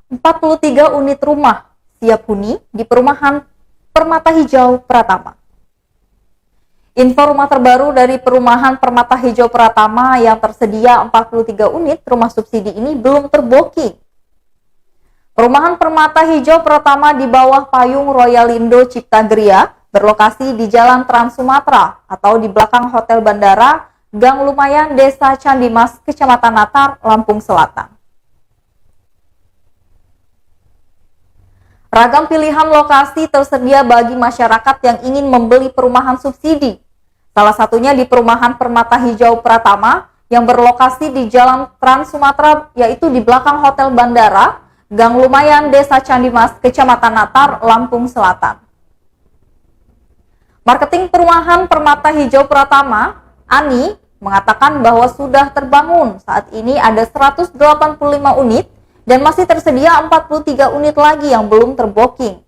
43 unit rumah siap huni di perumahan Permata Hijau Pratama. Info rumah terbaru dari perumahan Permata Hijau Pratama yang tersedia 43 unit rumah subsidi ini belum terbooking. Perumahan Permata Hijau Pratama di bawah payung Royalindo Cipta Gria berlokasi di Jalan Trans Sumatera atau di belakang Hotel Bandara, Gang Lumayan, Desa Candimas, Kecamatan Natar, Lampung Selatan. Ragam pilihan lokasi tersedia bagi masyarakat yang ingin membeli perumahan subsidi. Salah satunya di perumahan Permata Hijau Pratama yang berlokasi di Jalan Trans Sumatera, yaitu di belakang Hotel Bandara, Gang Lumayan, Desa Candimas, Kecamatan Natar, Lampung Selatan. Marketing perumahan Permata Hijau Pratama, Ani, mengatakan bahwa sudah terbangun. Saat ini ada 185 unit dan masih tersedia 43 unit lagi yang belum terbooking.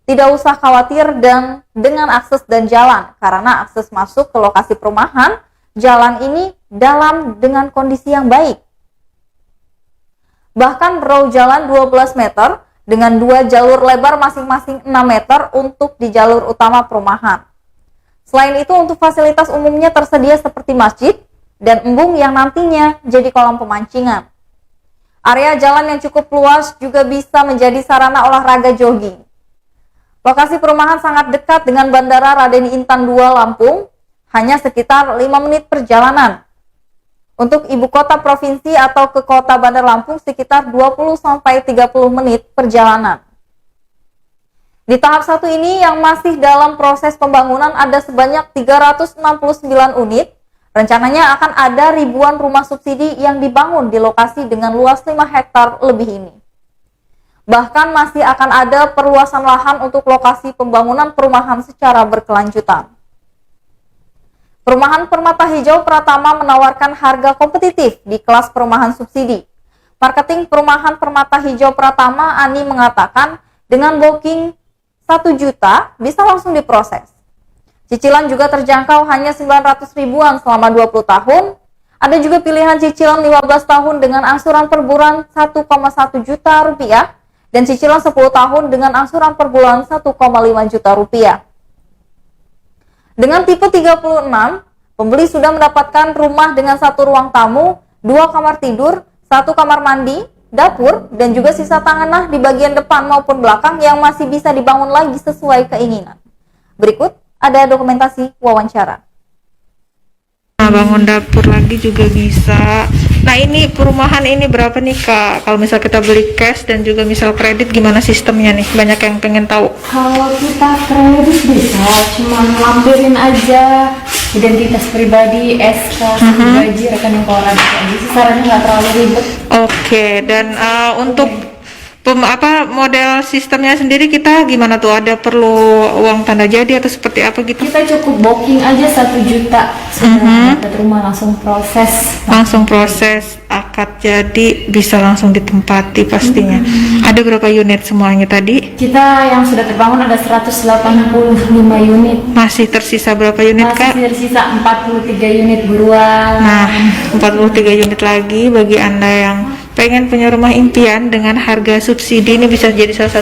Tidak usah khawatir dengan akses dan jalan, karena akses masuk ke lokasi perumahan, jalan ini dalam dengan kondisi yang baik. Bahkan row jalan 12 meter dengan 2 jalur lebar masing-masing 6 meter untuk di jalur utama perumahan. Selain itu untuk fasilitas umumnya tersedia seperti masjid dan embung yang nantinya jadi kolam pemancingan. Area jalan yang cukup luas juga bisa menjadi sarana olahraga jogging. Lokasi perumahan sangat dekat dengan Bandara Raden Intan II Lampung, hanya sekitar 5 menit perjalanan. Untuk ibu kota provinsi atau ke kota Bandar Lampung sekitar 20-30 menit perjalanan. Di tahap 1 ini yang masih dalam proses pembangunan ada sebanyak 369 unit. Rencananya akan ada ribuan rumah subsidi yang dibangun di lokasi dengan luas 5 hektar lebih ini. Bahkan masih akan ada perluasan lahan untuk lokasi pembangunan perumahan secara berkelanjutan. Perumahan Permata Hijau Pratama menawarkan harga kompetitif di kelas perumahan subsidi. Marketing perumahan Permata Hijau Pratama, Ani, mengatakan dengan booking 1 juta bisa langsung diproses. Cicilan juga terjangkau hanya 900 ribuan selama 20 tahun. Ada juga pilihan cicilan 15 tahun dengan angsuran per bulan 1,1 juta rupiah dan cicilan 10 tahun dengan angsuran per bulan 1,5 juta rupiah. Dengan tipe 36, pembeli sudah mendapatkan rumah dengan 1 ruang tamu, 2 kamar tidur, 1 kamar mandi, dapur, dan juga sisa tanah di bagian depan maupun belakang yang masih bisa dibangun lagi sesuai keinginan. Berikut ada dokumentasi wawancara. Nah, bangun dapur lagi juga bisa. Nah, ini perumahan ini berapa nih Kak? Kalau misal kita beli cash dan juga misal kredit, gimana sistemnya nih? Banyak yang pengen tahu. Kalau kita kredit bisa, cuma lampirin aja identitas pribadi, SK, gaji, rekening keuangan aja. Sarannya nggak terlalu ribet. Oke, dan untuk model sistemnya sendiri kita gimana tuh? Ada perlu uang tanda jadi atau seperti apa gitu? Kita cukup booking aja 1 juta, sudah dapat rumah langsung proses. Langsung proses akad jadi bisa langsung ditempati pastinya. Ada berapa unit semuanya tadi? Kita yang sudah terbangun ada 185 unit. Masih tersisa berapa unit Kak? Masih tersisa 43 unit buruan. Nah, 43 unit lagi bagi Anda yang pengen punya rumah impian dengan harga subsidi, ini bisa jadi salah satu